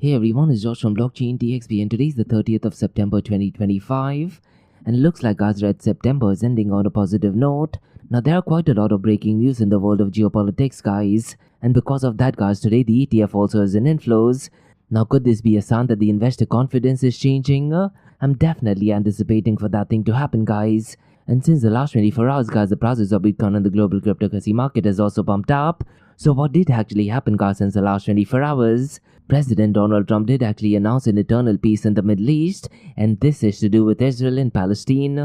Hey everyone, it's Josh from Blockchain DXB and today is the 30th of September 2025 and it looks like guys that September is ending on a positive note. Now there are quite a lot of breaking news in the world of geopolitics guys, and because of that guys, today the ETF also is in inflows. Now could this be a sign that the investor confidence is changing? I'm definitely anticipating for that thing to happen guys. And since the last 24 hours guys, the prices of Bitcoin and the global cryptocurrency market has also pumped up. So what did actually happen guys since the last 24 hours? President Donald Trump did actually announce an eternal peace in the Middle East, and this is to do with Israel and Palestine.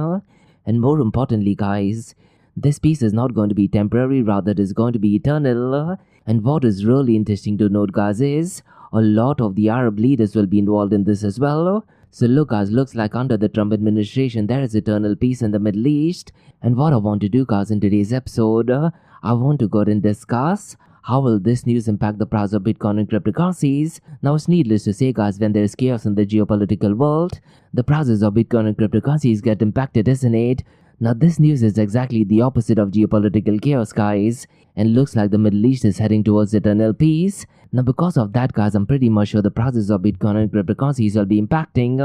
And more importantly guys, this peace is not going to be temporary, rather it is going to be eternal. And what is really interesting to note guys is, a lot of the Arab leaders will be involved in this as well. So look guys, looks like under the Trump administration there is eternal peace in the Middle East. And what I want to do guys in today's episode, I want to go ahead and discuss how will this news impact the price of Bitcoin and cryptocurrencies. Now it's needless to say guys, when there is chaos in the geopolitical world, the prices of Bitcoin and cryptocurrencies get impacted, isn't it? Now this news is exactly the opposite of geopolitical chaos guys, and looks like the Middle East is heading towards eternal peace. Now because of that guys, I'm pretty much sure the prices of Bitcoin and cryptocurrencies will be impacting.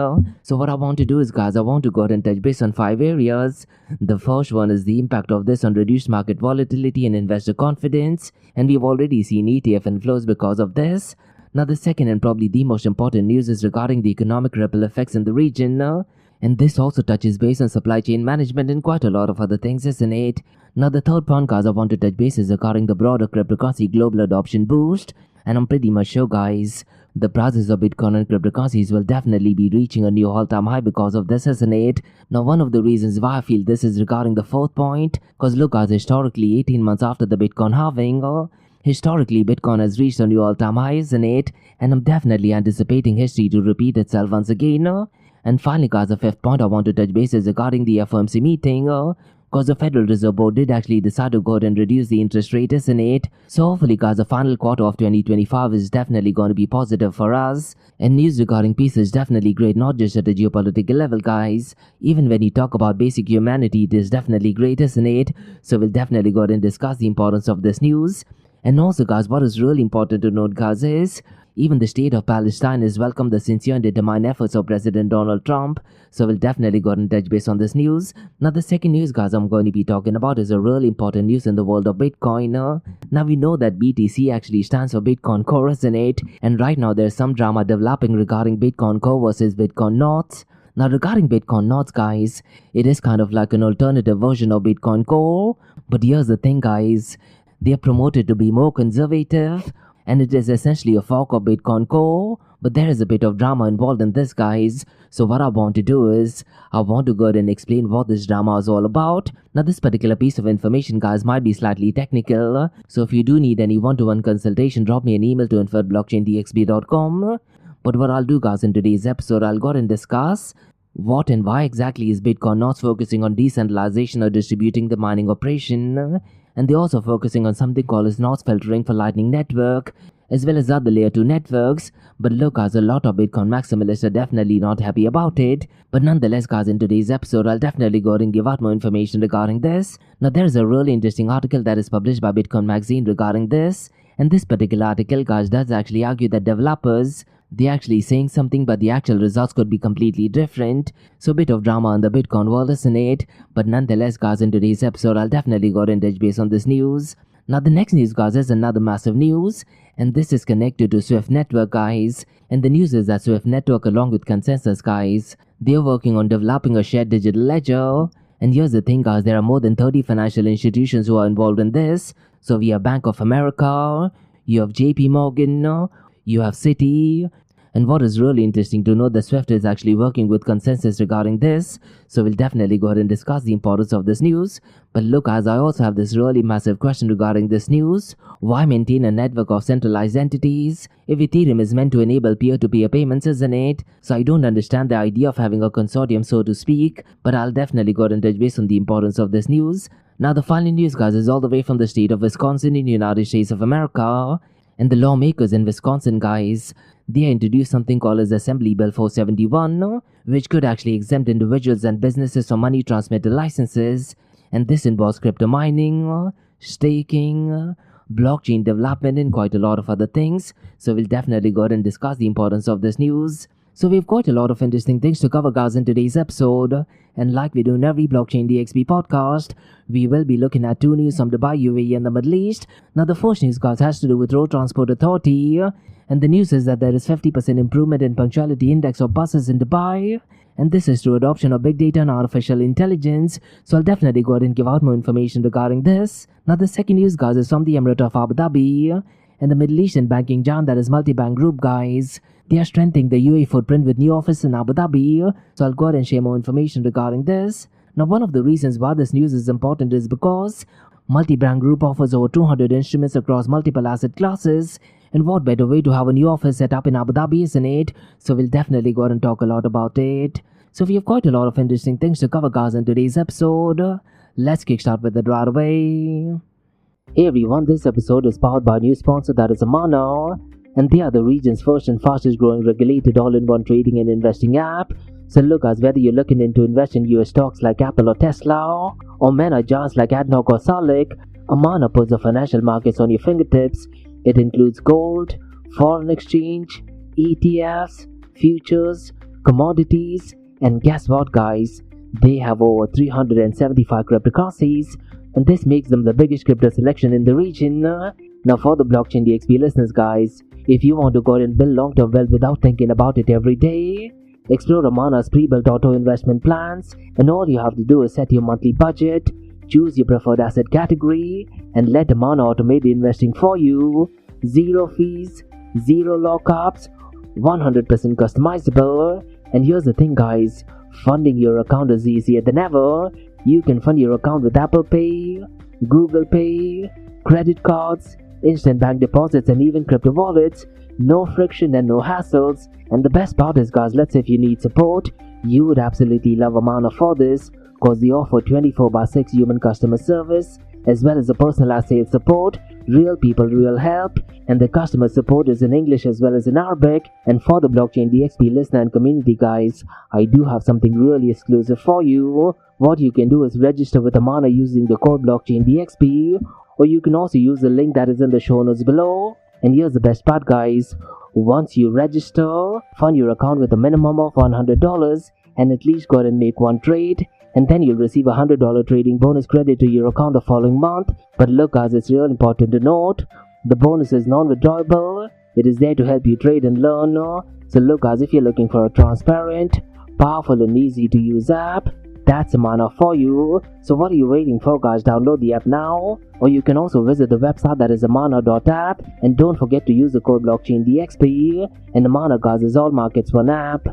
So what I want to do is guys, I want to go ahead and touch base on 5 areas. The first one is the impact of this on reduced market volatility and investor confidence, and we've already seen ETF inflows because of this. Now the second and probably the most important news is regarding the economic ripple effects in the region. And this also touches base on supply chain management and quite a lot of other things, isn't it? Now the third point guys I want to touch base is regarding the broader cryptocurrency global adoption boost. And I'm pretty much sure guys, the prices of Bitcoin and cryptocurrencies will definitely be reaching a new all-time high because of this, isn't it? Now one of the reasons why I feel this is regarding the fourth point, cause look guys, historically 18 months after the Bitcoin halving, historically Bitcoin has reached a new all-time high, isn't it? And I'm definitely anticipating history to repeat itself once again. And finally guys, the fifth point I want to touch base is regarding the FOMC meeting, cause the Federal Reserve Board did actually decide to go ahead and reduce the interest rate, isn't it? So hopefully guys, the final quarter of 2025 is definitely going to be positive for us. And news regarding peace is definitely great, not just at the geopolitical level guys. Even when you talk about basic humanity, it is definitely great, isn't it? So we'll definitely go ahead and discuss the importance of this news. And also guys, what is really important to note guys is, even the state of Palestine has welcomed the sincere and determined efforts of President Donald Trump. So we'll definitely go ahead and touch base on this news. Now the second news guys I'm going to be talking about is a really important news in the world of Bitcoin. Now we know that BTC actually stands for Bitcoin Core, isn't it? And right now there's some drama developing regarding Bitcoin Core versus Bitcoin Notes. Now regarding Bitcoin Notes guys, it is kind of like an alternative version of Bitcoin Core. But here's the thing guys, they are promoted to be more conservative, and it is essentially a fork of Bitcoin Core, but there is a bit of drama involved in this guys. So what I want to do is, I want to go ahead and explain what this drama is all about. Now this particular piece of information guys might be slightly technical, so if you do need any one-to-one consultation, drop me an email to info@blockchaindxb.com. But what I'll do guys in today's episode, I'll go ahead and discuss what and why exactly is Bitcoin not focusing on decentralization or distributing the mining operation. And they're also focusing on something called as NOS filtering for Lightning Network, as well as other layer 2 networks. But look guys, a lot of Bitcoin maximalists are definitely not happy about it. But nonetheless guys, in today's episode, I'll definitely go ahead and give out more information regarding this. Now there is a really interesting article that is published by Bitcoin Magazine regarding this. And this particular article guys does actually argue that developers, they're actually saying something but the actual results could be completely different. So a bit of drama in the Bitcoin world, isn't it? But nonetheless guys, in today's episode I'll definitely go ahead and touch base on this news. Now the next news guys is another massive news, and this is connected to Swift Network guys. And the news is that Swift Network along with Consensys guys, they're working on developing a shared digital ledger. And here's the thing guys, there are more than 30 financial institutions who are involved in this. So we have Bank of America, you have JP Morgan, you have Citi. And what is really interesting to know, that Swift is actually working with Consensys regarding this. So we'll definitely go ahead and discuss the importance of this news. But look guys, I also have this really massive question regarding this news. Why maintain a network of centralized entities if Ethereum is meant to enable peer-to-peer payments, isn't it? So I don't understand the idea of having a consortium, so to speak. But I'll definitely go ahead and touch base on the importance of this news. Now the final news guys is all the way from the state of Wisconsin in the United States of America. And the lawmakers in Wisconsin guys, they introduced something called as Assembly Bill 471, which could actually exempt individuals and businesses from money transmitter licenses. And this involves crypto mining, staking, blockchain development, and quite a lot of other things. So we'll definitely go ahead and discuss the importance of this news. So we've quite a lot of interesting things to cover, guys, in today's episode. And like we do in every Blockchain DXB podcast, we will be looking at two news from Dubai, UAE and the Middle East. Now the first news, guys, has to do with Road Transport Authority. And the news is that there is 50% improvement in punctuality index of buses in Dubai. And this is through adoption of big data and artificial intelligence. So I'll definitely go ahead and give out more information regarding this. Now the second news, guys, is from the Emirate of Abu Dhabi and the Middle Eastern banking giant, that is MultiBank Group, guys. They are strengthening the UAE footprint with new office in Abu Dhabi. So I'll go ahead and share more information regarding this. Now one of the reasons why this news is important is because MultiBank Group offers over 200 instruments across multiple asset classes. And what better way to have a new office set up in Abu Dhabi, isn't it? So we'll definitely go ahead and talk a lot about it. So we have quite a lot of interesting things to cover, guys, in today's episode. Let's kickstart with it right away. Hey everyone, this episode is powered by a new sponsor, that is Amana. And they are the region's first and fastest growing regulated all-in-one trading and investing app. So look, guys, whether you're looking into invest in US stocks like Apple or Tesla, or mega giants like ADNOC or Salik, Amana puts the financial markets on your fingertips. It includes gold, foreign exchange, ETFs, futures, commodities, and guess what, guys? They have over 375 cryptocurrencies, and this makes them the biggest crypto selection in the region. Now for the Blockchain DXB listeners, guys, if you want to go and build long-term wealth without thinking about it every day, explore Amana's pre-built auto investment plans, and all you have to do is set your monthly budget, choose your preferred asset category, and let Amana automate the investing for you. Zero fees, zero lockups, 100% customizable. And here's the thing, guys, funding your account is easier than ever. You can fund your account with Apple Pay, Google Pay, credit cards, instant bank deposits, and even crypto wallets. No friction and no hassles. And the best part is, guys, let's say if you need support, you would absolutely love Amana for this, because they offer 24/6 human customer service, as well as a personalized sales support, real people, real help, and the customer support is in English as well as in Arabic. And for the Blockchain DXB listener and community, guys, I do have something really exclusive for you. What you can do is register with Amana using the code Blockchain DXB, or you can also use the link that is in the show notes below. And here's the best part, guys. Once you register, fund your account with a minimum of $100 and at least go ahead and make one trade, and then you'll receive a $100 trading bonus credit to your account the following month. But look, guys, it's real important to note, the bonus is non-withdrawable. It is there to help you trade and learn. So look, guys, if you're looking for a transparent, powerful and easy to use app, that's Amana for you. So what are you waiting for, guys? Download the app now, or you can also visit the website, that is amana.app, and don't forget to use the code BlockchainDXB. And Amana, guys, is all markets one app.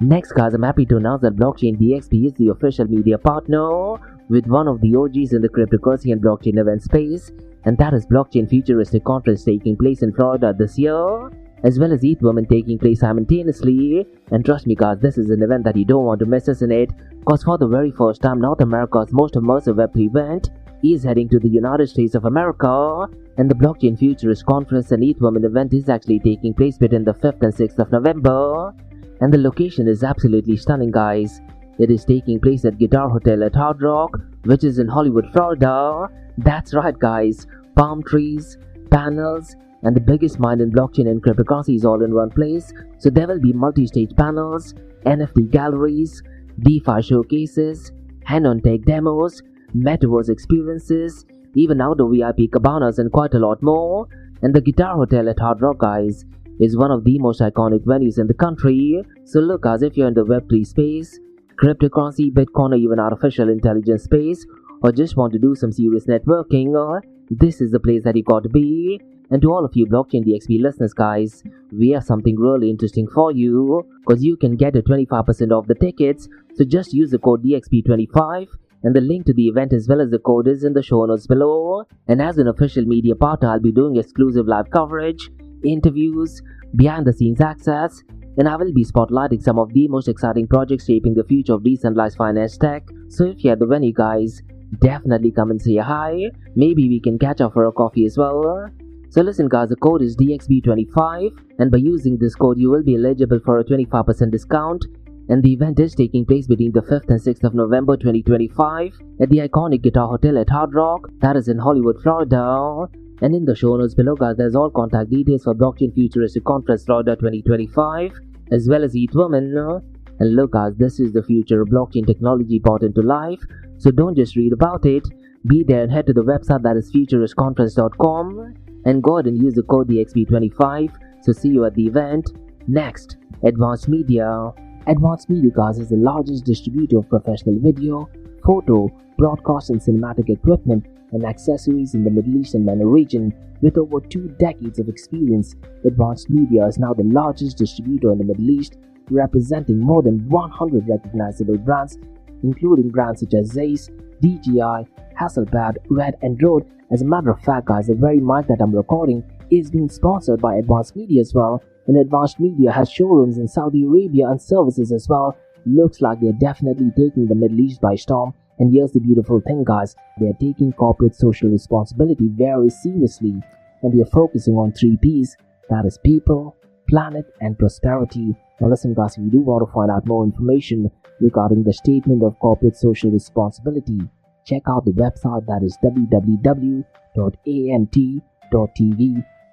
Next, guys, I'm happy to announce that Blockchain DXB is the official media partner with one of the OGs in the cryptocurrency and blockchain event space, and that is Blockchain Futuristic Conference taking place in Florida this year, as well as ETH Women taking place simultaneously. And trust me, guys, this is an event that you don't want to miss, isn't it? Because for the very first time, North America's most immersive Web3 event is heading to the United States of America, and the Blockchain Futurist Conference and ETH Women event is actually taking place between the 5th and 6th of November. And the location is absolutely stunning, guys. It is taking place at Guitar Hotel at Hard Rock, which is in Hollywood, Florida. That's right, guys. Palm trees, panels, and the biggest mind in blockchain and cryptocurrency is all in one place. So there will be multi-stage panels, NFT galleries, DeFi showcases, hand-on tech demos, metaverse experiences, even outdoor VIP cabanas, and quite a lot more. And the Guitar Hotel at Hard Rock, guys, is one of the most iconic venues in the country. So look, guys, if you're in the Web3 space, cryptocurrency, Bitcoin, or even artificial intelligence space, or just want to do some serious networking, this is the place that you got to be. And to all of you Blockchain DXB listeners, guys, we have something really interesting for you, because you can get a 25% off the tickets. So just use the code DXB25, and the link to the event as well as the code is in the show notes below. And as an official media partner, I'll be doing exclusive live coverage, interviews, behind the scenes access, and I will be spotlighting some of the most exciting projects shaping the future of decentralized finance tech. So if you're at the venue, guys, definitely come and say hi. Maybe we can catch up for a coffee as well. So listen, guys, the code is DXB25, and by using this code you will be eligible for a 25% discount. And the event is taking place between the 5th and 6th of November 2025 at the iconic Guitar Hotel at Hard Rock, that is in Hollywood, Florida. And in the show notes below, guys, there's all contact details for Blockchain Futuristic Conference Florida 2025, as well as eTwoman. And look, guys, this is the future of blockchain technology brought into life. So don't just read about it. Be there and head to the website, that is futuristconference.com, and go ahead and use the code DXB25. So see you at the event. Next, Advanced Media. Advanced Media, guys, is the largest distributor of professional video, photo, broadcast and cinematic equipment and accessories in the Middle East and MENA region. With over 2 decades of experience, Advanced Media is now the largest distributor in the Middle East, representing more than 100 recognizable brands, including brands such as Zeiss, DJI, Hasselblad, Red and Rode. As a matter of fact, guys, the very mic that I'm recording is being sponsored by Advanced Media as well, and Advanced Media has showrooms in Saudi Arabia and services as well. Looks like they're definitely taking the Middle East by storm. And here's the beautiful thing, guys, they're taking corporate social responsibility very seriously, and they're focusing on 3 P's, that is people, planet and prosperity. Now listen, guys, if you do want to find out more information regarding the statement of corporate social responsibility, check out the website, that is www.amt.tv.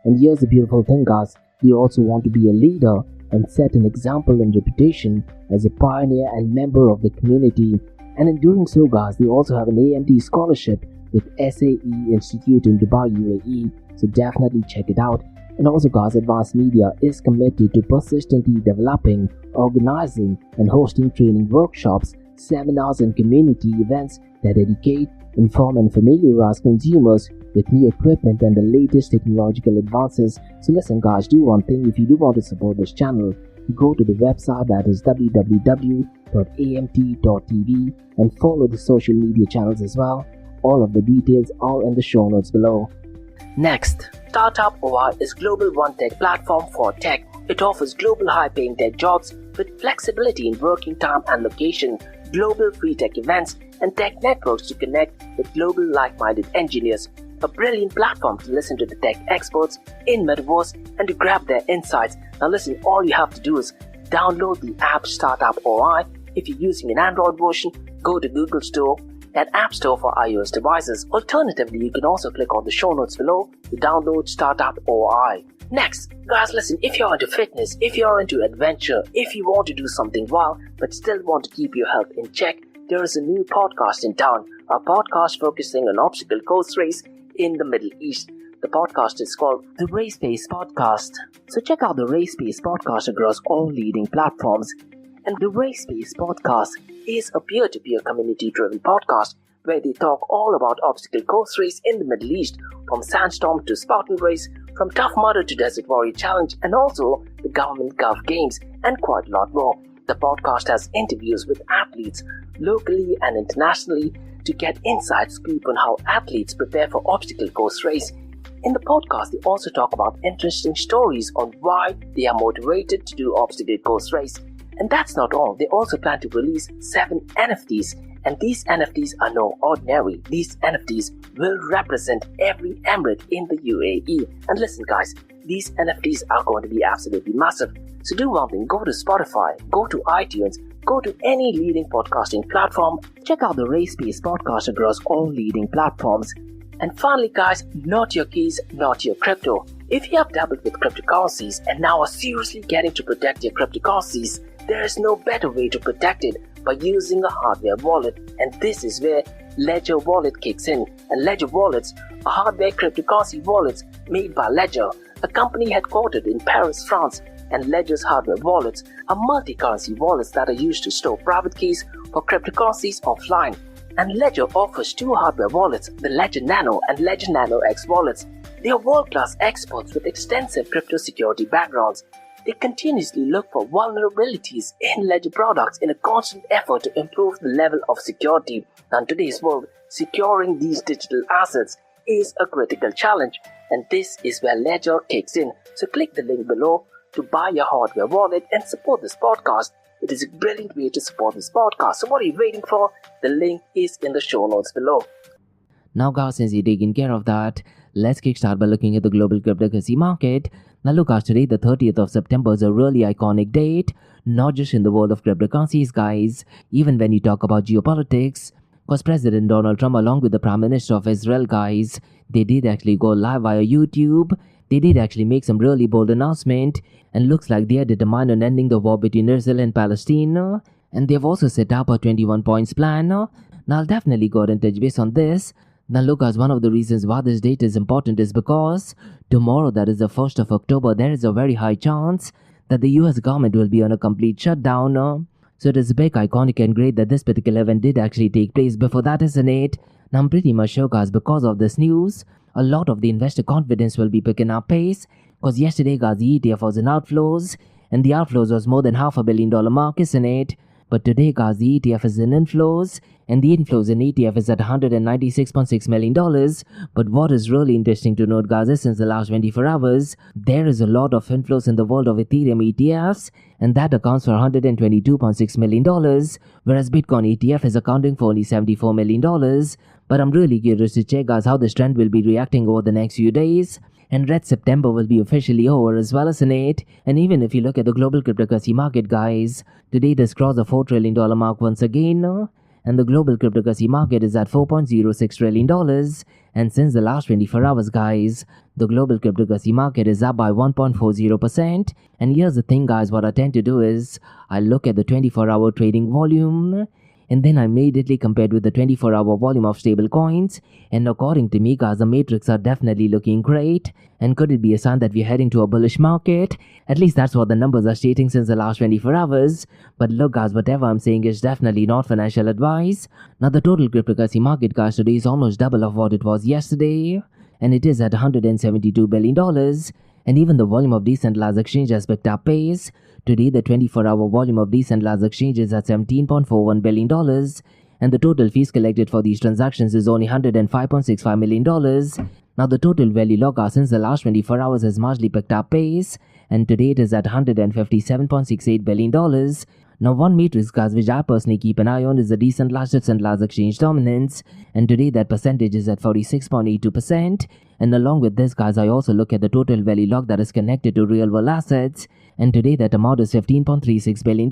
And here's the beautiful thing, guys, they also want to be a leader and set an example and reputation as a pioneer and member of the community. And in doing so, guys, they also have an AMT scholarship with SAE Institute in Dubai, UAE. So definitely check it out. And also, guys, Advanced Media is committed to persistently developing, organizing and hosting training workshops, seminars and community events that educate, inform and familiarize consumers with new equipment and the latest technological advances. So listen, guys, do one thing. If you do want to support this channel, go to the website, that is www.amt.tv, and follow the social media channels as well. All of the details are in the show notes below. Next, Startup OI is global one-tech platform for tech. It offers global high-paying tech jobs with flexibility in working time and location, global free tech events, and tech networks to connect with global like-minded engineers. A brilliant platform to listen to the tech experts in Metaverse and to grab their insights. Now listen, all you have to do is download the app Startup OI. If you're using an Android version, go to Google Store and App Store for iOS devices. Alternatively, you can also click on the show notes below to download Startup OI. Next, guys, listen, if you're into fitness, if you're into adventure, if you want to do something wild but still want to keep your health in check, there is a new podcast in town, a podcast focusing on obstacle course race in the Middle East. The podcast is called the Race Pace Podcast. So check out the Race Pace Podcast across all leading platforms. And the Race Pace Podcast is a peer-to-peer community-driven podcast where they talk all about obstacle course race in the Middle East, from Sandstorm to Spartan Race, from Tough Mudder to Desert Warrior Challenge, and also the Government Gulf Games, and quite a lot more. The podcast has interviews with athletes locally and internationally to get inside scoop on how athletes prepare for obstacle course race. In the podcast, they also talk about interesting stories on why they are motivated to do obstacle course race. And that's not all. They also plan to release 7 NFTs. And these NFTs are no ordinary. These NFTs will represent every emirate in the UAE. And listen, guys, these NFTs are going to be absolutely massive. So do one thing, go to Spotify, go to iTunes, go to any leading podcasting platform, check out the Race Pace Podcast across all leading platforms. And finally, guys, not your keys, not your crypto. If you have dabbled with cryptocurrencies and now are seriously getting to protect your cryptocurrencies, there is no better way to protect it by using a hardware wallet. And this is where Ledger Wallet kicks in. And Ledger Wallets are hardware cryptocurrency wallets made by Ledger, a company headquartered in Paris, France. And Ledger's hardware wallets are multi-currency wallets that are used to store private keys for cryptocurrencies offline. And Ledger offers 2 hardware wallets, the Ledger Nano and Ledger Nano X wallets. They are world-class experts with extensive crypto security backgrounds. They continuously look for vulnerabilities in Ledger products in a constant effort to improve the level of security. Now, in today's world, securing these digital assets is a critical challenge, and this is where Ledger kicks in. So click the link below to buy your hardware wallet and support this podcast. It is a brilliant way to support this podcast. So what are you waiting for? The link is in the show notes below. Now, guys, since you're taking care of that, let's kickstart by looking at the global cryptocurrency market. Now, look, guys, today, the 30th of September is a really iconic date, not just in the world of cryptocurrencies, guys. Even when you talk about geopolitics, Because President Donald Trump, along with the Prime Minister of Israel, guys, they did actually go live via YouTube. They did actually make some really bold announcement, and looks like they are determined on ending the war between Israel and Palestine. And they've also set up a 21 points plan. Now I'll definitely go ahead and touch base on this. Now look, guys, one of the reasons why this date is important is because tomorrow, that is the 1st of October, there is a very high chance that the US government will be on a complete shutdown. So it is big, iconic and great that this particular event did actually take place before that, isn't it? Now I'm pretty much sure, guys, because of this news, a lot of the investor confidence will be picking up pace. Because yesterday, guys, the ETF was in outflows, and the outflows was more than $500 million mark, isn't it? But today, guys, the ETF is in inflows, and the inflows in ETF is at $196.6 million. But what is really interesting to note, guys, is since the last 24 hours, there is a lot of inflows in the world of Ethereum ETFs, and that accounts for $122.6 million, whereas Bitcoin ETF is accounting for only $74 million. But I'm really curious to check, guys, how this trend will be reacting over the next few days. And Red September will be officially over as well, isn't it? And even if you look at the global cryptocurrency market, guys, today it has crossed the $4 trillion mark once again. And the global cryptocurrency market is at $4.06 trillion. And since the last 24 hours, guys, the global cryptocurrency market is up by 1.40%. And here's the thing, guys, what I tend to do is I look at the 24-hour trading volume, and then I immediately compared with the 24-hour volume of stable coins. And according to me, guys, the metrics are definitely looking great. And could it be a sign that we're heading to a bullish market? At least that's what the numbers are stating since the last 24 hours. But look, guys, whatever I'm saying is definitely not financial advice. Now the total cryptocurrency market, guys, today is almost double of what it was yesterday, and it is at $172 billion. And even the volume of decentralized exchange has picked up pace. Today, the 24-hour volume of decentralized exchange is at $17.41 billion, and the total fees collected for these transactions is only $105.65 million. Now, the total value locked since the last 24 hours has marginally picked up pace, and today it is at $157.68 billion. Now, one matrix, guys, which I personally keep an eye on is the decentralized exchange dominance, and today that percentage is at 46.82%. And along with this, guys, I also look at the total value lock that is connected to real-world assets, and today that amount is $15.36 billion.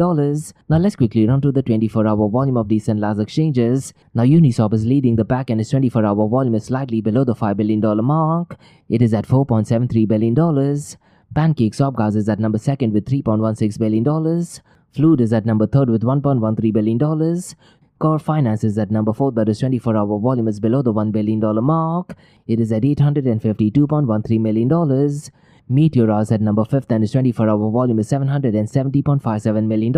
Now let's quickly run through the 24-hour volume of decentralized exchanges. Now Uniswap is leading the pack, and its 24-hour volume is slightly below the $5 billion mark. It is at $4.73 billion. PancakeSwap, guys, is at number 2nd with $3.16 billion. Fluid is at number 3rd with $1.13 billion. Core Finance is at number 4th, but its 24-hour volume is below the $1 billion mark. It is at $852.13 million. Meteor is at number 5th, and its 24-hour volume is $770.57 million.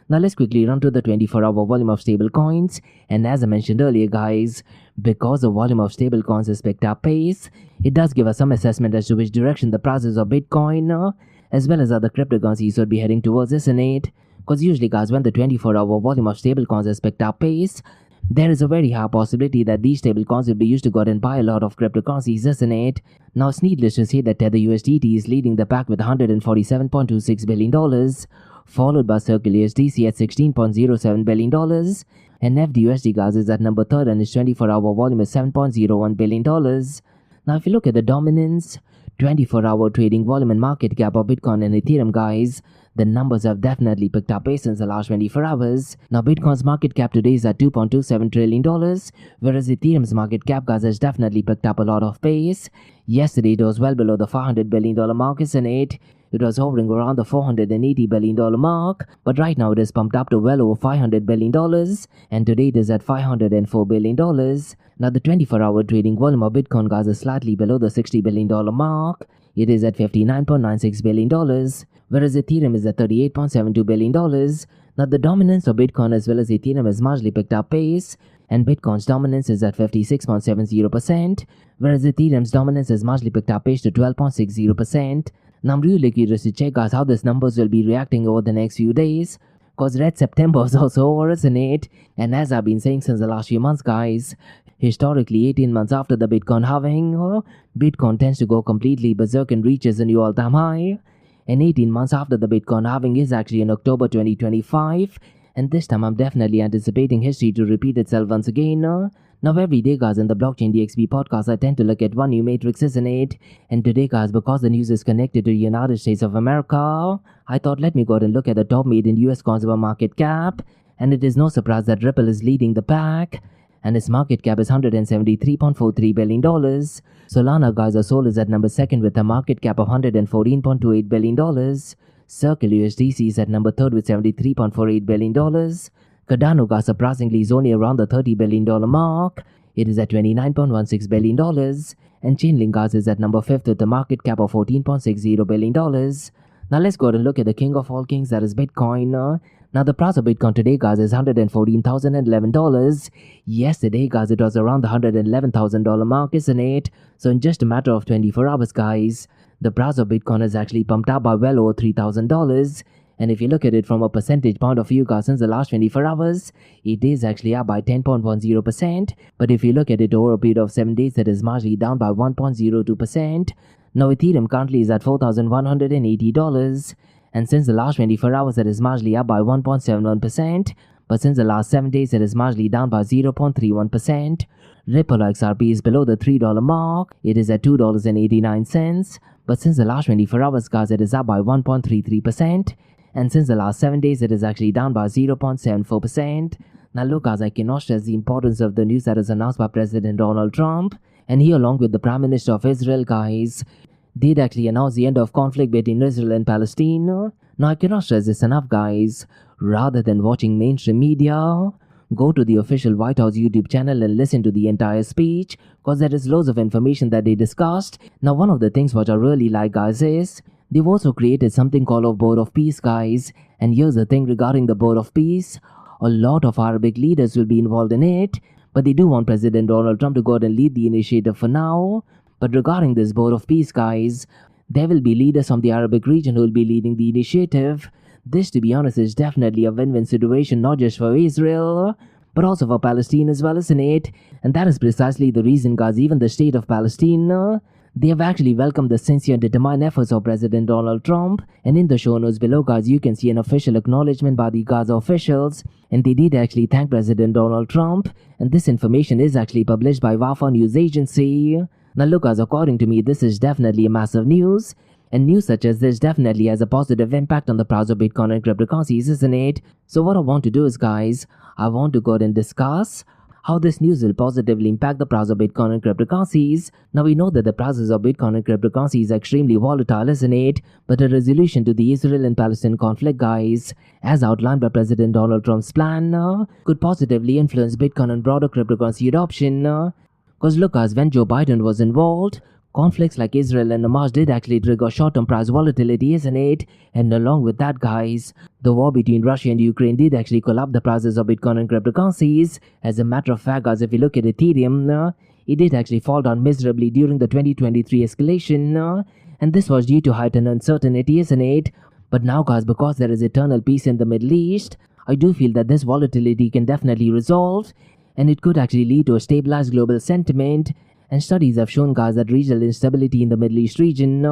Now let's quickly run to the 24-hour volume of stable coins. And as I mentioned earlier, guys, because the volume of stable coins has picked up pace, it does give us some assessment as to which direction the prices of Bitcoin as well as other cryptocurrencies would be heading towards, isn't it? Because usually, guys, when the 24-hour volume of stablecoins has picked up pace, there is a very high possibility that these stablecoins will be used to go out and buy a lot of cryptocurrencies, isn't it? Now, it's needless to say that Tether USDT is leading the pack with $147.26 billion, followed by Circle USDC at $16.07 billion, and FDUSD, guys, is at number 3rd, and its 24-hour volume is $7.01 billion. Now, if you look at the dominance, 24-hour trading volume and market cap of Bitcoin and Ethereum, guys, the numbers have definitely picked up pace since the last 24 hours. Now, Bitcoin's market cap today is at $2.27 trillion, whereas Ethereum's market cap, guys, has definitely picked up a lot of pace. Yesterday, it was well below the $500 billion mark, isn't it? It was hovering around the $480 billion mark, but right now it is pumped up to well over $500 billion, and today it is at $504 billion. Now, the 24-hour trading volume of Bitcoin, guys, is slightly below the $60 billion mark. It is at $59.96 billion, whereas Ethereum is at $38.72 billion. Now, the dominance of Bitcoin as well as Ethereum has marginally picked up pace, and Bitcoin's dominance is at 56.70%, whereas Ethereum's dominance has marginally picked up pace to 12.60%. Now, I'm really curious to check, guys, how these numbers will be reacting over the next few days, because Red September is also over, isn't it? And as I've been saying since the last few months, guys, historically 18 months after the Bitcoin halving, Bitcoin tends to go completely berserk and reaches a new all-time high. And 18 months after the Bitcoin halving is actually in October 2025, and this time I'm definitely anticipating history to repeat itself once again. Now, every day, guys, in the Blockchain DXB podcast, I tend to look at one new matrix, isn't it? And today, guys, because the news is connected to the United States of America, I thought let me go ahead and look at the top made in US consumer market cap. and it is no surprise that Ripple is leading the pack, and its market cap is $173.43 billion. Solana, guys, or Sol, is at number 2nd with a market cap of $114.28 billion. Circle USDC is at number 3rd with $73.48 billion. Cardano, guys, surprisingly is only around the $30 billion mark. It is at $29.16 billion. And Chainlink, guys, is at number 5th with a market cap of $14.60 billion. Now let's go ahead and look at the king of all kings, that is Bitcoin. Now the price of Bitcoin today, guys, is $114,011. Yesterday, guys, it was around the $111,000 mark, isn't it? So in just a matter of 24 hours, guys, the price of Bitcoin has actually pumped up by well over $3,000. And if you look at it from a percentage point of view, guys, since the last 24 hours, it is actually up by 10.10%. But if you look at it over a period of 7 days, that is marginally down by 1.02%. Now Ethereum currently is at $4,180. And since the last 24 hours, that is marginally up by 1.71%. But since the last 7 days, it is marginally down by 0.31%. Ripple XRP is below the $3 mark. It is at $2.89. But since the last 24 hours, guys, it is up by 1.33%. And since the last 7 days, it is actually down by 0.74%. Now look, guys, I cannot stress the importance of the news that is announced by President Donald Trump. And he, along with the Prime Minister of Israel, guys, did actually announce the end of conflict between Israel and Palestine. Now I cannot stress this enough, guys. Rather than watching mainstream media, go to the official White House YouTube channel and listen to the entire speech, because there is loads of information that they discussed. Now one of the things what I really like, guys, is they've also created something called a Board of Peace, guys. And here's the thing regarding the Board of Peace. A lot of Arabic leaders will be involved in it, but they do want President Donald Trump to go ahead and lead the initiative for now. But regarding this Board of Peace, guys, there will be leaders from the Arabic region who will be leading the initiative. This, to be honest, is definitely a win-win situation, not just for Israel, but also for Palestine as well, isn't it? And that is precisely the reason, guys, even the state of Palestine, they have actually welcomed the sincere and determined efforts of President Donald Trump. And in the show notes below, guys, you can see an official acknowledgement by the Gaza officials. And they did actually thank President Donald Trump. And this information is actually published by WAFA news agency. Now look, guys, according to me, this is definitely a massive news. And news such as this definitely has a positive impact on the price of Bitcoin and cryptocurrencies, isn't it? So what I want to do is, guys, I want to go ahead and discuss how this news will positively impact the price of Bitcoin and cryptocurrencies. Now we know that the prices of Bitcoin and cryptocurrencies is extremely volatile, isn't it? But a resolution to the Israel and Palestine conflict, guys, as outlined by President Donald Trump's plan, could positively influence Bitcoin and broader cryptocurrency adoption. Because look, guys, when Joe Biden was involved, conflicts like Israel and Hamas did actually trigger short-term price volatility, isn't it? And along with that, guys, the war between Russia and Ukraine did actually collapse the prices of Bitcoin and cryptocurrencies. As a matter of fact, guys, if you look at Ethereum, it did actually fall down miserably during the 2023 escalation. And this was due to heightened uncertainty, isn't it? But now, guys, because there is eternal peace in the Middle East, I do feel that this volatility can definitely resolve. And it could actually lead to a stabilized global sentiment. And studies have shown, guys, that regional instability in the Middle East region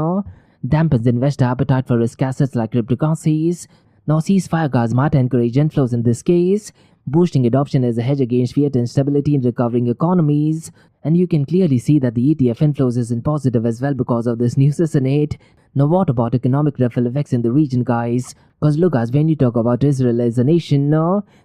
dampens investor appetite for risk assets like cryptocurrencies. Now ceasefire, guys, might encourage inflows in this case, boosting adoption as a hedge against fiat instability in recovering economies. And you can clearly see that the ETF inflows isn't positive as well because of this news, isn't it? Now what about economic ripple effects in the region, guys? Because look, guys, when you talk about Israel as a nation,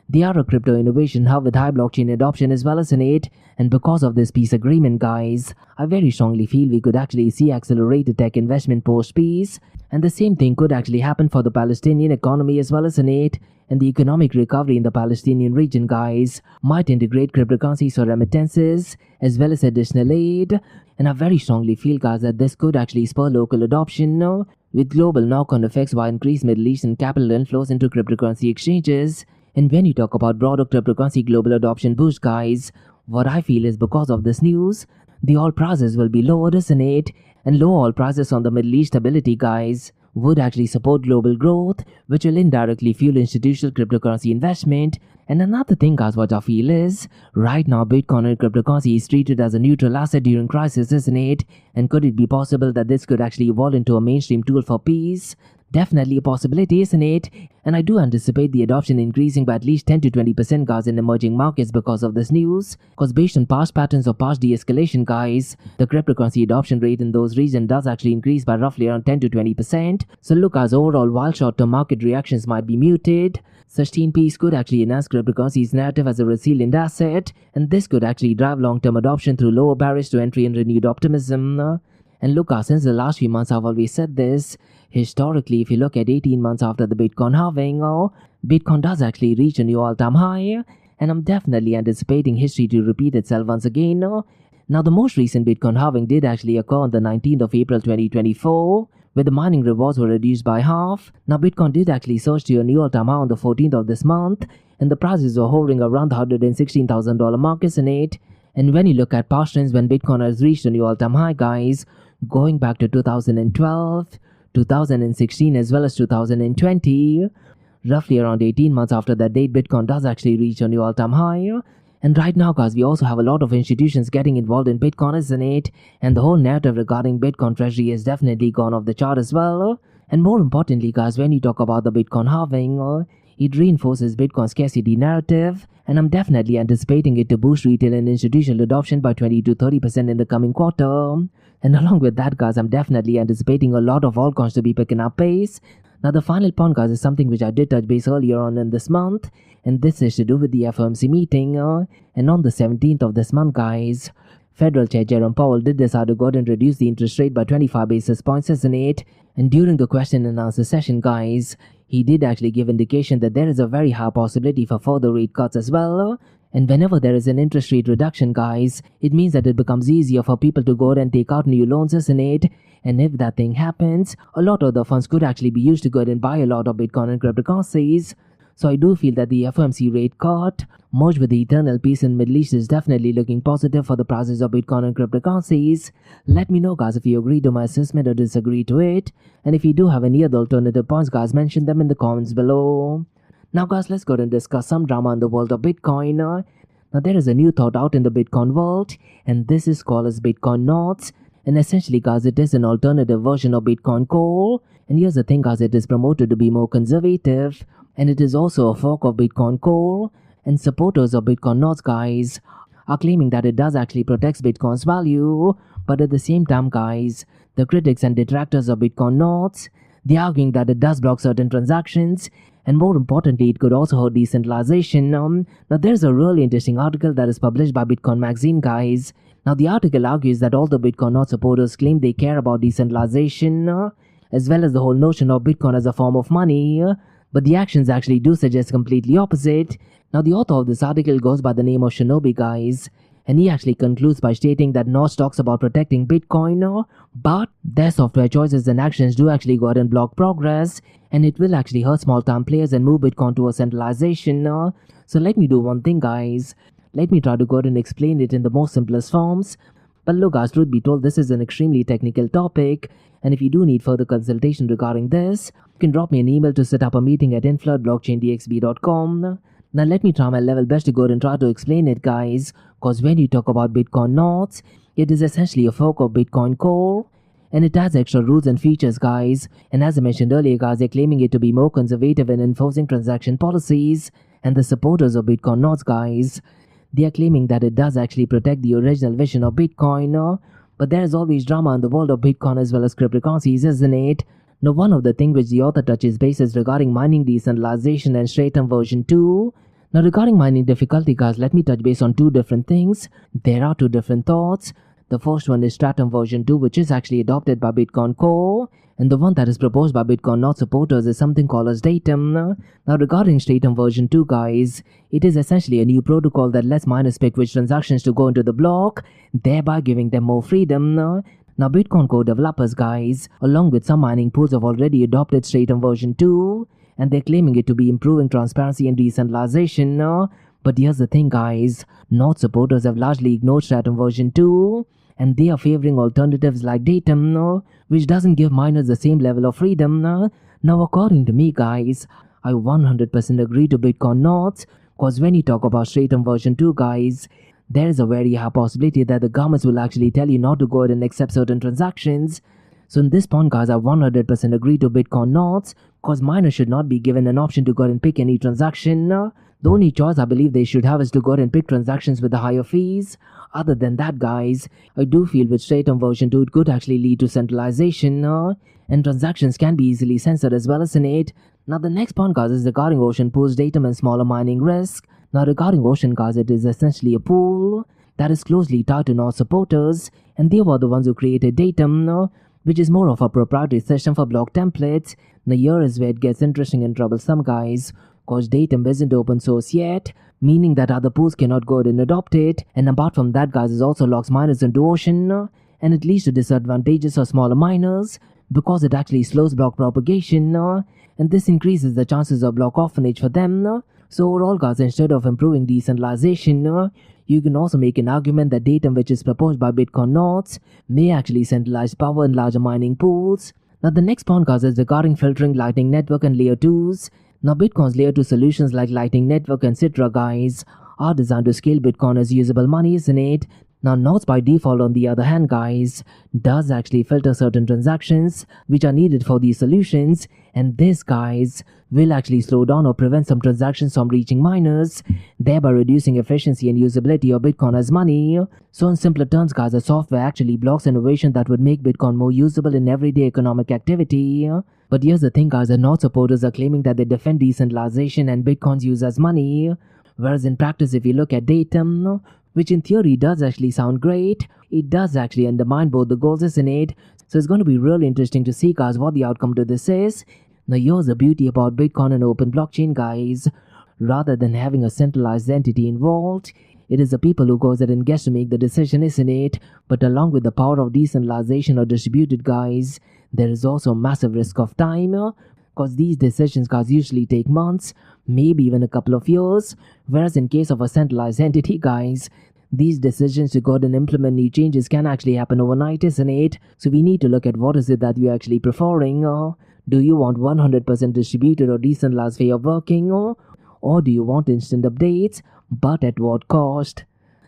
they are a crypto innovation hub with high blockchain adoption as well, isn't it? And because of this peace agreement, guys, I very strongly feel we could actually see accelerated tech investment post-peace. And the same thing could actually happen for the Palestinian economy as well, isn't it? And the economic recovery in the Palestinian region, guys, might integrate cryptocurrencies or remittances as well as additional aid. And I very strongly feel, guys, that this could actually spur local adoption with global knock-on effects via increased Middle Eastern capital inflows into cryptocurrency exchanges. And when you talk about broader cryptocurrency global adoption boost, guys, what I feel is because of this news, the oil prices will be lowered, isn't it? And low oil prices on the Middle East stability, guys, would actually support global growth, which will indirectly fuel institutional cryptocurrency investment. And another thing guys, what I feel is, right now Bitcoin and cryptocurrency is treated as a neutral asset during crisis, isn't it? And could it be possible that this could actually evolve into a mainstream tool for peace? Definitely a possibility, isn't it? And I do anticipate the adoption increasing by at least 10 to 20% guys in emerging markets because of this news. Because based on past patterns of past de-escalation guys, the cryptocurrency adoption rate in those regions does actually increase by roughly around 10 to 20%. So look guys, overall while short-term market reactions might be muted, sustained peace could actually enhance cryptocurrency's narrative as a resilient asset, and this could actually drive long-term adoption through lower barriers to entry and renewed optimism. And look guys, since the last few months I've always said this, historically if you look at 18 months after the Bitcoin halving, Bitcoin does actually reach a new all-time high, and I'm definitely anticipating history to repeat itself once again. Now the most recent Bitcoin halving did actually occur on the 19th of April 2024, where the mining rewards were reduced by half. Now Bitcoin did actually surge to a new all-time high on the 14th of this month, and the prices were hovering around the $116,000 mark, isn't it? And when you look at past trends when Bitcoin has reached a new all-time high guys, going back to 2012, 2016 as well as 2020, roughly around 18 months after that date, Bitcoin does actually reach a new all-time high. And right now guys, we also have a lot of institutions getting involved in Bitcoin, isn't it? And the whole narrative regarding Bitcoin treasury has definitely gone off the chart as well. And more importantly guys, when you talk about the Bitcoin halving, it reinforces Bitcoin scarcity narrative, and I'm definitely anticipating it to boost retail and institutional adoption by 20 to 30% in the coming quarter. And along with that guys, I'm definitely anticipating a lot of altcoins to be picking up pace. Now the final point guys is something which I did touch base earlier on in this month, and this is to do with the FOMC meeting. And on the 17th of this month guys, Federal Chair Jerome Powell did decide to go ahead and reduce the interest rate by 25 basis points, isn't it? And during the question and answer session guys, he did actually give indication that there is a very high possibility for further rate cuts as well. And whenever there is an interest rate reduction guys, it means that it becomes easier for people to go ahead and take out new loans, isn't it? And if that thing happens, a lot of the funds could actually be used to go ahead and buy a lot of Bitcoin and cryptocurrencies. So I do feel that the FOMC rate cut, merged with the eternal peace in the Middle East, is definitely looking positive for the prices of Bitcoin and cryptocurrencies. Let me know guys if you agree to my assessment or disagree to it. And if you do have any other alternative points guys, mention them in the comments below. Now guys, let's go ahead and discuss some drama in the world of Bitcoin. Now there is a new thought out in the Bitcoin world, and this is called as Bitcoin Notes. And essentially guys, it is an alternative version of Bitcoin Core. And here's the thing guys, it is promoted to be more conservative, and it is also a fork of Bitcoin Core. And supporters of Bitcoin Notes guys are claiming that it does actually protects Bitcoin's value, but at the same time guys, the critics and detractors of Bitcoin Notes, they're arguing that it does block certain transactions, and more importantly, it could also hurt decentralization. Now there's a really interesting article that is published by Bitcoin Magazine guys. Now the article argues that all the Bitcoin Notes supporters claim they care about decentralization, as well as the whole notion of Bitcoin as a form of money, but the actions actually do suggest completely opposite. Now the author of this article goes by the name of Shinobi guys, and he actually concludes by stating that Notes talks about protecting Bitcoin, but their software choices and actions do actually go ahead and block progress, and it will actually hurt small-time players and move Bitcoin towards centralization. So let me do one thing guys, let me try to go ahead and explain it in the most simplest forms. But look guys, truth be told, this is an extremely technical topic, and if you do need further consultation regarding this, you can drop me an email to set up a meeting at info@blockchaindxb.com. Now let me try my level best to go ahead and try to explain it guys, cause when you talk about Bitcoin Notes, it is essentially a fork of Bitcoin Core, and it has extra rules and features guys, and as I mentioned earlier guys, they're claiming it to be more conservative in enforcing transaction policies. And the supporters of Bitcoin Notes guys, they are claiming that it does actually protect the original vision of Bitcoin, but there is always drama in the world of Bitcoin as well as cryptocurrencies, isn't it? Now one of the things which the author touches base is regarding mining decentralization and Stratum version 2. Now regarding mining difficulty guys, let me touch base on two different things. There are two different thoughts. The first one is Stratum version 2, which is actually adopted by Bitcoin Core, and the one that is proposed by Bitcoin Notes supporters is something called as DATUM. Now regarding Stratum version 2 guys, it is essentially a new protocol that lets miners pick which transactions to go into the block, thereby giving them more freedom. Now Bitcoin Core developers guys, along with some mining pools, have already adopted Stratum version 2, and they're claiming it to be improving transparency and decentralization. But here's the thing guys, Notes supporters have largely ignored Stratum version 2, and they are favoring alternatives like DATUM, which doesn't give miners the same level of freedom. Now according to me guys, I 100% agree to Bitcoin Notes, Cause when you talk about Stratum version 2 guys, there is a very high possibility that the governments will actually tell you not to go ahead and accept certain transactions. So in this point guys, I 100% agree to Bitcoin nodes, cause miners should not be given an option to go ahead and pick any transaction. The only choice I believe they should have is to go ahead and pick transactions with the higher fees. Other than that guys, I do feel with Stratum version 2 it could actually lead to centralization, and transactions can be easily censored as well as in it. Now the next point guys is regarding Ocean Pool's datum and smaller mining risk. Now regarding Ocean guys, it is essentially a pool that is closely tied to Node supporters, and they were the ones who created datum, which is more of a proprietary system for block templates. Now here is where it gets interesting and troublesome guys, cause datum isn't open source yet, meaning that other pools cannot go ahead and adopt it, and apart from that guys, it also locks miners into Ocean, and it leads to disadvantages for smaller miners because it actually slows block propagation, and this increases the chances of block orphanage for them. So overall guys, instead of improving decentralization, you can also make an argument that datum which is proposed by Bitcoin nodes may actually centralize power in larger mining pools. Now the next point guys is regarding filtering Lightning Network and Layer 2s. Now Bitcoin's Layer 2 solutions like Lightning Network and Citra guys are designed to scale Bitcoin as usable money, isn't it? Now nodes by default on the other hand guys does actually filter certain transactions which are needed for these solutions, and this guys will actually slow down or prevent some transactions from reaching miners, thereby reducing efficiency and usability of Bitcoin as money. So in simpler terms guys, the software actually blocks innovation that would make Bitcoin more usable in everyday economic activity. But here's the thing guys, the node supporters are claiming that they defend decentralization and Bitcoin's use as money, whereas in practice if you look at datum, which in theory does actually sound great, it does actually undermine both the goals, isn't it? So it's going to be really interesting to see guys what the outcome to this is. Now here's the beauty about Bitcoin and open blockchain guys. Rather than having a centralized entity involved, it is the people who goes ahead and gets to make the decision, isn't it? But along with the power of decentralization or distributed guys, there is also a massive risk of time, because these decisions guys usually take months, maybe even a couple of years, whereas in case of a centralized entity guys, these decisions to go ahead and implement new changes can actually happen overnight, isn't it? So we need to look at what is it that you're actually preferring. Do you want 100% distributed or decentralized way of working, or do you want instant updates, but at what cost?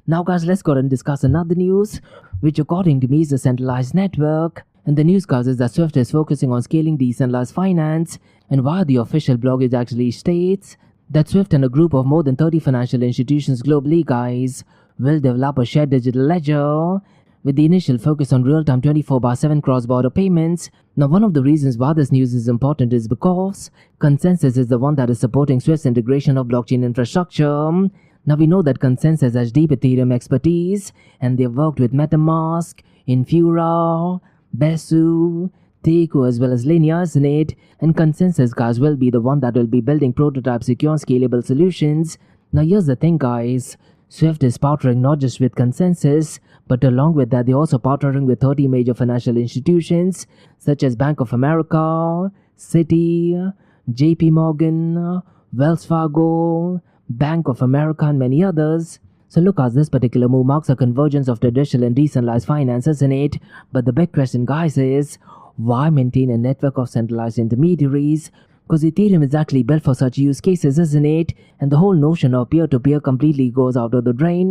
Now guys, let's go ahead and discuss another news, which according to me is a centralized network. And the news guys is that Swift is focusing on scaling decentralized finance, and via the official blog it actually states that Swift and a group of more than 30 financial institutions globally guys will develop a shared digital ledger with the initial focus on real-time 24/7 cross-border payments. Now one of the reasons why this news is important is because Consensys is the one that is supporting Swift's integration of blockchain infrastructure. Now we know that Consensys has deep Ethereum expertise, and they've worked with MetaMask, Infura, Besu, Teku as well as Linear, isn't it? And Consensys guys will be the one that will be building prototype secure and scalable solutions. Now here's the thing guys, Swift is partnering not just with Consensys, but along with that they're also partnering with 30 major financial institutions such as Bank of America, Citi, JP Morgan, Wells Fargo, Bank of America and many others. So look, as this particular move marks a convergence of traditional and decentralized finances in it. But the big question guys is, why maintain a network of centralized intermediaries? Because Ethereum is actually built for such use cases, isn't it? And the whole notion of peer-to-peer completely goes out of the drain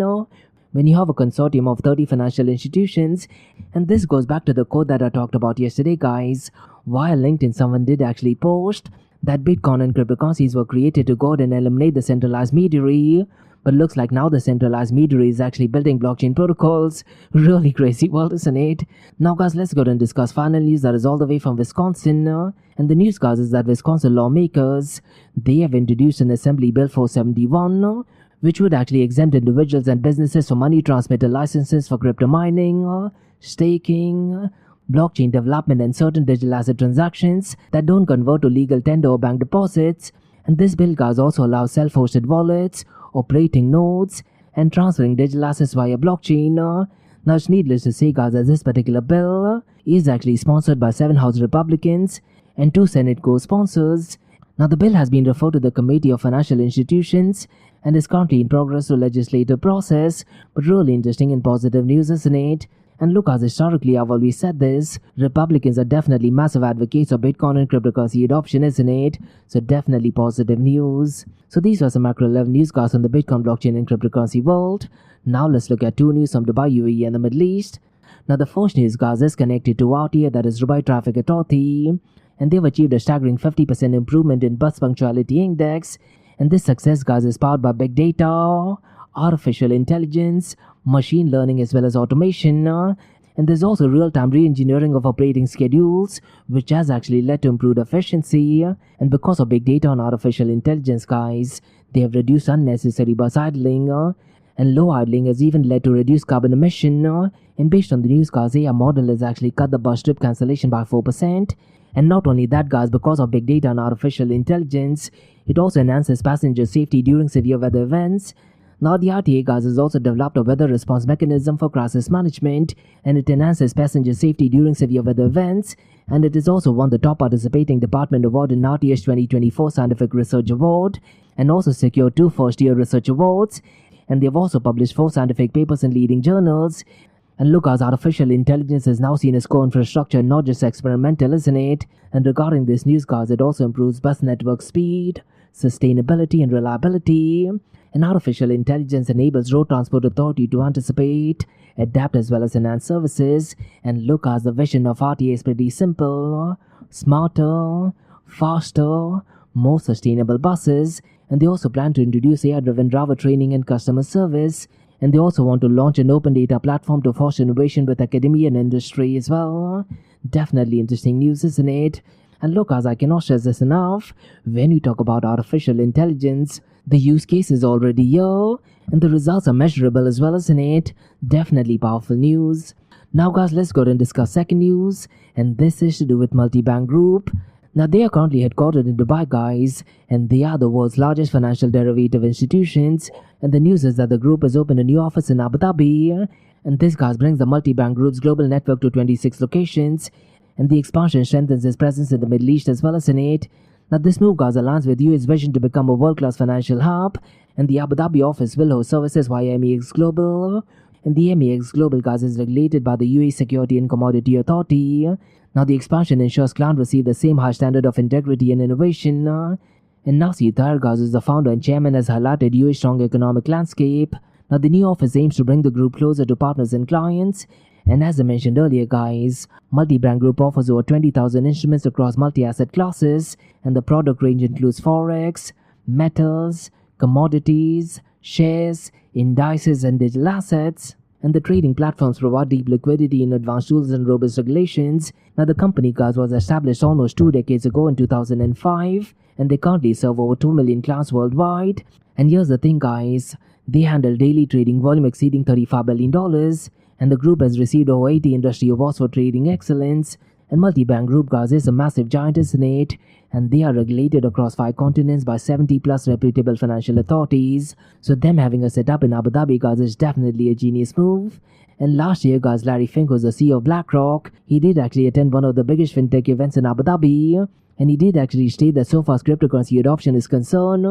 when you have a consortium of 30 financial institutions. And this goes back to the code that I talked about yesterday guys. While LinkedIn someone did actually post that Bitcoin and cryptocurrencies were created to go ahead and eliminate the centralized mediary. But looks like now the centralized mediary is actually building blockchain protocols. Really crazy world, isn't it? Now guys, let's go and discuss final news that is all the way from Wisconsin. And the news guys is that Wisconsin lawmakers, they have introduced an Assembly Bill 471, which would actually exempt individuals and businesses from money transmitter licenses for crypto mining, staking, blockchain development and certain digital asset transactions that don't convert to legal tender or bank deposits. And this bill guys also allows self-hosted wallets, operating nodes, and transferring digital assets via blockchain. Now it's needless to say guys that this particular bill is actually sponsored by 7 House Republicans and 2 Senate co-sponsors. Now the bill has been referred to the Committee of Financial Institutions and is currently in progress through legislative process. But really interesting and positive news, isn't it? And look, as historically I've always said this, Republicans are definitely massive advocates of Bitcoin and cryptocurrency adoption, isn't it? So definitely positive news. So these were some macro level newscasts on the Bitcoin, blockchain and cryptocurrency world. Now let's look at two news from Dubai, UAE and the Middle East. Now the first news, guys, is connected to RTA, that is Dubai Traffic Authority. And they've achieved a staggering 50% improvement in bus punctuality index. And this success, guys, is powered by big data, artificial intelligence, machine learning as well as automation, and there's also real-time re-engineering of operating schedules, which has actually led to improved efficiency. And because of big data and artificial intelligence, guys, they have reduced unnecessary bus idling, and low idling has even led to reduced carbon emission. And based on the news, guys, AI model has actually cut the bus trip cancellation by 4%. And not only that, guys, because of big data and artificial intelligence, it also enhances passenger safety during severe weather events. Now the RTA, guys, has also developed a weather response mechanism for crisis management, and it enhances passenger safety during severe weather events, and it has also won the top participating department award in RTA's 2024 Scientific Research Award, and also secured 2 first-year research awards, and they've also published 4 scientific papers in leading journals. And look, as artificial intelligence is now seen as core infrastructure, not just experimental, isn't it? And regarding this news, guys, it also improves bus network speed, sustainability and reliability. And artificial intelligence enables Road Transport Authority to anticipate, adapt as well as enhance services. And look, as the vision of RTA is pretty simple: smarter, faster, more sustainable buses. And they also plan to introduce AI-driven driver training and customer service. And they also want to launch an open data platform to foster innovation with academia and industry as well. Definitely interesting news, isn't it? And look, as I cannot stress this enough, when we talk about artificial intelligence, the use case is already here, and the results are measurable as well, isn't it? Definitely powerful news. Now, guys, let's go and discuss second news, and this is to do with MultiBank Group. Now, they are currently headquartered in Dubai, guys, and they are the world's largest financial derivative institutions. And the news is that the group has opened a new office in Abu Dhabi, and this, guys, brings the MultiBank Group's global network to 26 locations. And the expansion strengthens its presence in the Middle East as well as in it. Now, this move, guys, aligns with UAE's vision to become a world-class financial hub, and the Abu Dhabi office will host services via MEX Global. And the MEX Global, guys, is regulated by the UAE Security and Commodity Authority. Now, the expansion ensures clients receive the same high standard of integrity and innovation. And Nasir Tahir, guys, is the founder and chairman, has highlighted UAE's strong economic landscape. Now, the new office aims to bring the group closer to partners and clients. And as I mentioned earlier, guys, MultiBank Group offers over 20,000 instruments across multi-asset classes, and the product range includes forex, metals, commodities, shares, indices and digital assets. And the trading platforms provide deep liquidity and advanced tools and robust regulations. Now, the company, guys, was established almost 2 decades ago in 2005, and they currently serve over 2 million clients worldwide. And here's the thing, guys, they handle daily trading volume exceeding $35 billion. And the group has received over 80 industry awards for trading excellence. And MultiBank Group, guys, is a massive giant, isn't it? And they are regulated across 5 continents by 70 plus reputable financial authorities. So them having a setup in Abu Dhabi, guys, is definitely a genius move. And last year, guys, Larry Fink was the CEO of BlackRock. He did actually attend one of the biggest fintech events in Abu Dhabi. And he did actually state that so far as cryptocurrency adoption is concerned,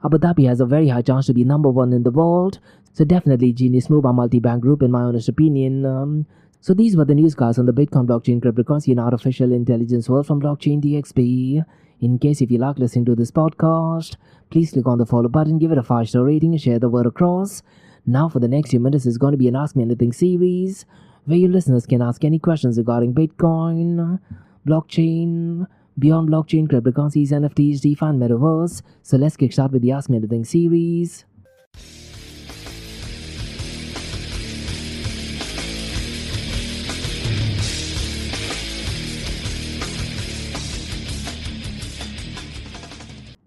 Abu Dhabi has a very high chance to be number 1 in the world. So definitely genius move by MultiBank Group in my honest opinion. So these were the newscasts on the Bitcoin, blockchain, cryptocurrency and artificial intelligence world from Blockchain DXB. In case if you like listening to this podcast, please click on the follow button, give it a 5-star rating and share the word across. Now for the next few minutes is going to be an Ask Me Anything series, where you listeners can ask any questions regarding Bitcoin, blockchain, beyond blockchain, cryptocurrencies, NFTs, DeFi and Metaverse. So let's kickstart with the Ask Me Anything series.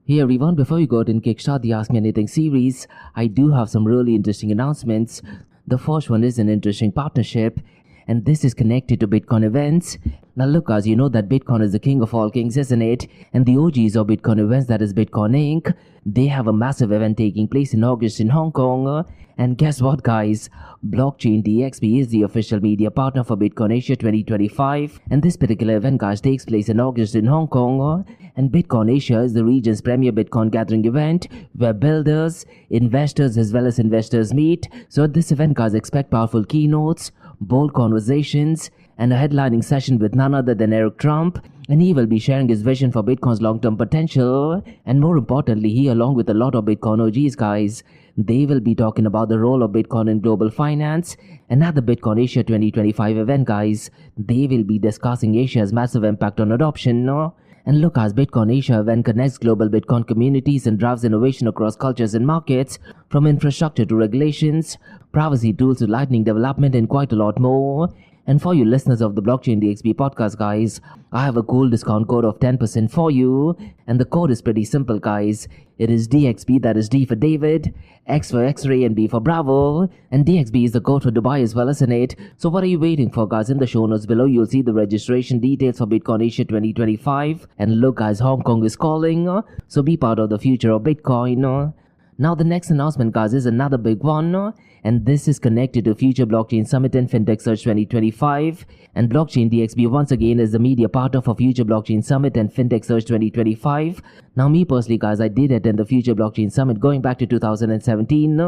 Hey everyone, before we go ahead and kickstart the Ask Me Anything series, I do have some really interesting announcements. The first one is an interesting partnership, and this is connected to Bitcoin events. Now look, guys, you know that Bitcoin is the king of all kings, isn't it? And the OGs of Bitcoin events, that is Bitcoin Inc., they have a massive event taking place in August in Hong Kong. And guess what, guys? Blockchain DXB is the official media partner for Bitcoin Asia 2025. And this particular event, guys, takes place in August in Hong Kong. And Bitcoin Asia is the region's premier Bitcoin gathering event where builders, investors as well as investors meet. So at this event, guys, expect powerful keynotes, bold conversations, and a headlining session with none other than Eric Trump. And he will be sharing his vision for Bitcoin's long-term potential. And more importantly, he, along with a lot of Bitcoin OGs, guys, they will be talking about the role of Bitcoin in global finance. And at the Bitcoin Asia 2025 event, guys, they will be discussing Asia's massive impact on adoption. And look, as Bitcoin Asia event connects global Bitcoin communities and drives innovation across cultures and markets, from infrastructure to regulations, privacy tools to lightning development, and quite a lot more. And for you listeners of the Blockchain DXB podcast, guys, I have a cool discount code of 10% for you. And the code is pretty simple, guys. It is DXB, that is D for David, X for X-ray, and B for Bravo. And DXB is the code for Dubai as well, isn't it? So what are you waiting for, guys? In the show notes below, you'll see the registration details for Bitcoin Asia 2025. And look, guys, Hong Kong is calling. So be part of the future of Bitcoin. Now the next announcement, guys, is another big one. And this is connected to Future Blockchain Summit and Fintech Search 2025. And Blockchain DXB once again is the media partner for Future Blockchain Summit and Fintech Search 2025. Now me personally, guys, I did attend the Future Blockchain Summit going back to 2017.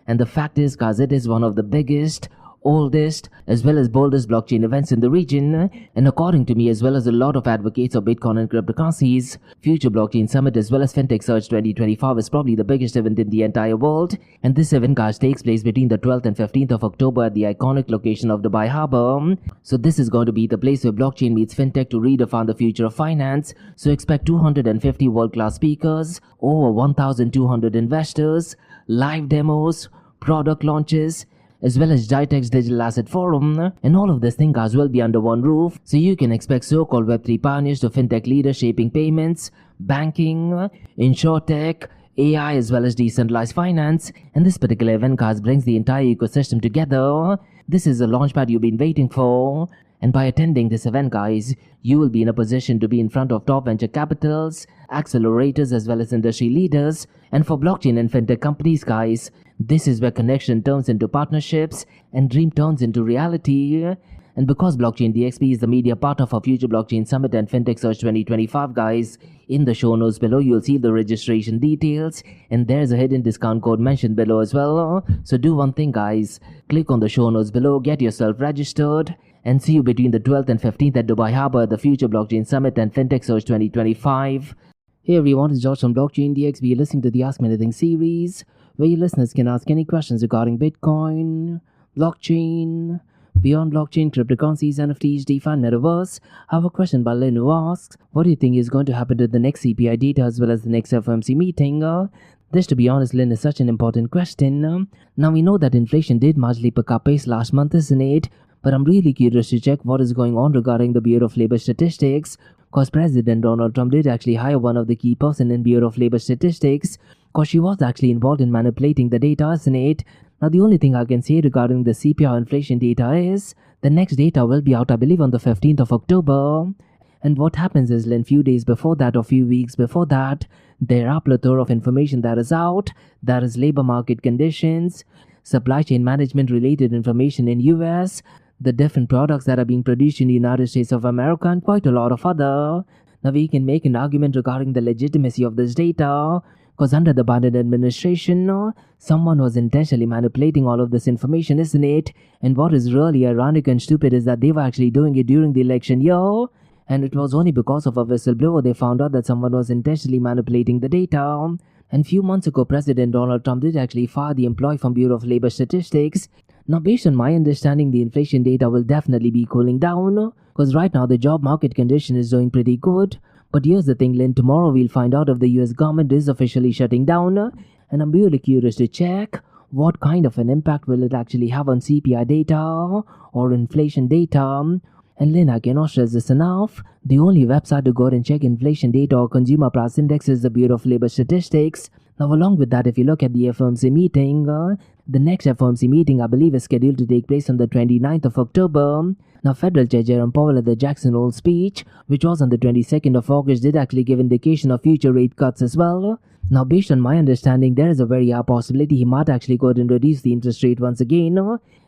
And the fact is, guys, it is one of the biggest, oldest as well as boldest blockchain events in the region, and according to me as well as a lot of advocates of Bitcoin and cryptocurrencies, Future Blockchain Summit as well as Fintech Search 2025 is probably the biggest event in the entire world. And this event, guys, takes place between the 12th and 15th of October at the iconic location of Dubai Harbour. So this is going to be the place where blockchain meets fintech to redefine the future of finance. So expect 250 world-class speakers, over 1,200 investors, live demos, product launches, as well as GITEX Digital Assets Forum, and all of these things, guys, will be under one roof. So you can expect so-called Web3 pioneers to fintech leaders shaping payments, banking, insurtech, AI, as well as decentralized finance. And this particular event, guys, brings the entire ecosystem together. This is a launchpad you've been waiting for. And by attending this event, guys, you will be in a position to be in front of top venture capitals, accelerators, as well as industry leaders. And for blockchain and fintech companies, guys, this is where connection turns into partnerships and dream turns into reality. And because Blockchain DXB is the media partner for Future Blockchain Summit and Fintech Search 2025, guys, in the show notes below, you'll see the registration details. And there's a hidden discount code mentioned below as well. So do one thing, guys. Click on the show notes below, get yourself registered, and see you between the 12th and 15th at Dubai Harbour at the Future Blockchain Summit and Fintech Search 2025. Hey everyone, it's George from Blockchain DXB. You're listening to the Ask Me Anything series, where your listeners can ask any questions regarding Bitcoin, blockchain, beyond blockchain, cryptocurrencies, NFTs, DeFi, and Metaverse. I have a question by Lynn who asks, what do you think is going to happen to the next CPI data as well as the next FOMC meeting? This, to be honest, Lynn, is such an important question. Now we know that inflation did marginally pick up pace last month, isn't it? But I'm really curious to check what is going on regarding the Bureau of Labor Statistics, because President Donald Trump did actually hire one of the key person in Bureau of Labor Statistics, because she was actually involved in manipulating the data, isn't it? Now the only thing I can say regarding the CPI inflation data is, the next data will be out, I believe, on the 15th of October. And what happens is, in few days before that or few weeks before that, there are plethora of information that is out. That is labor market conditions, supply chain management related information in US, the different products that are being produced in the United States of America, and quite a lot of other. Now we can make an argument regarding the legitimacy of this data, because under the Biden administration, someone was intentionally manipulating all of this information, isn't it? And what is really ironic and stupid is that they were actually doing it during the election year, and it was only because of a whistleblower they found out that someone was intentionally manipulating the data. And few months ago, President Donald Trump did actually fire the employee from Bureau of Labor Statistics. Now, based on my understanding, the inflation data will definitely be cooling down, because right now the job market condition is doing pretty good. But here's the thing, Lynn, tomorrow we'll find out if the US government is officially shutting down, and I'm really curious to check what kind of an impact will it actually have on CPI data or inflation data. And Lynn, I cannot stress this enough. The only website to go and check inflation data or consumer price index is the Bureau of Labor Statistics. Now along with that, if you look at the FOMC meeting, the next FOMC meeting I believe is scheduled to take place on the 29th of October. Now Federal Chair Jerome Powell at the Jackson Hole speech, which was on the 22nd of August, did actually give indication of future rate cuts as well. Now based on my understanding, there is a very high possibility he might actually go ahead and reduce the interest rate once again.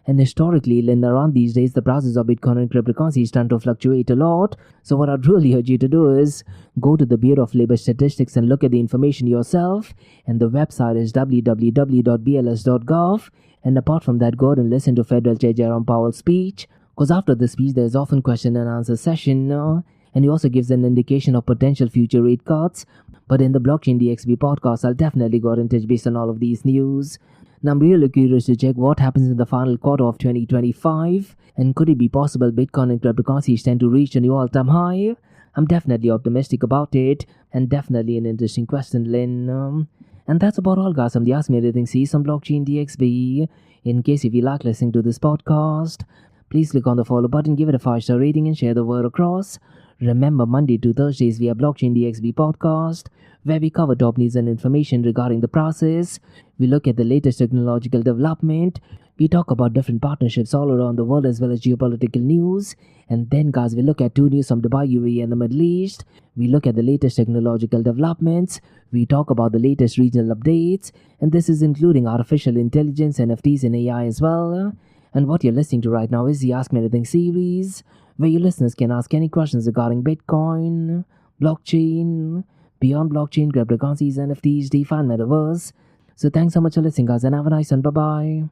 And historically, Lynn, around these days, the prices of Bitcoin and cryptocurrencies tend to fluctuate a lot. So what I'd really urge you to do is go to the Bureau of Labor Statistics and look at the information yourself. And the website is www.bls.gov. stuff. And apart from that, go ahead and listen to Federal Chair Jerome Powell's speech, because after the speech there's often question and answer session, and he also gives an indication of potential future rate cuts. But in the Blockchain DXB podcast, I'll definitely go ahead and touch base on all of these news. Now I'm really curious to check what happens in the final quarter of 2025, and could it be possible Bitcoin and cryptocurrencies tend to reach a new all-time high? I'm definitely optimistic about it, and definitely an interesting question, Lynn. And that's about all, guys, from the Ask Me Anything series on Blockchain DXB. In case if you like listening to this podcast, please click on the follow button, give it a 5-star rating, and share the word across. Remember, Monday to Thursdays we have Blockchain DXB podcast, where we cover top news and information regarding the process. We look at the latest technological development. We talk about different partnerships all around the world as well as geopolitical news. And then, guys, we look at 2 news from Dubai, UAE and the Middle East. We look at the latest technological developments. We talk about the latest regional updates. And this is including artificial intelligence, NFTs and AI as well. And what you're listening to right now is the Ask Me Anything series, where your listeners can ask any questions regarding Bitcoin, blockchain, beyond blockchain, cryptocurrencies, NFTs, DeFi and Metaverse. So thanks so much for listening, guys, and have a nice one. Bye-bye.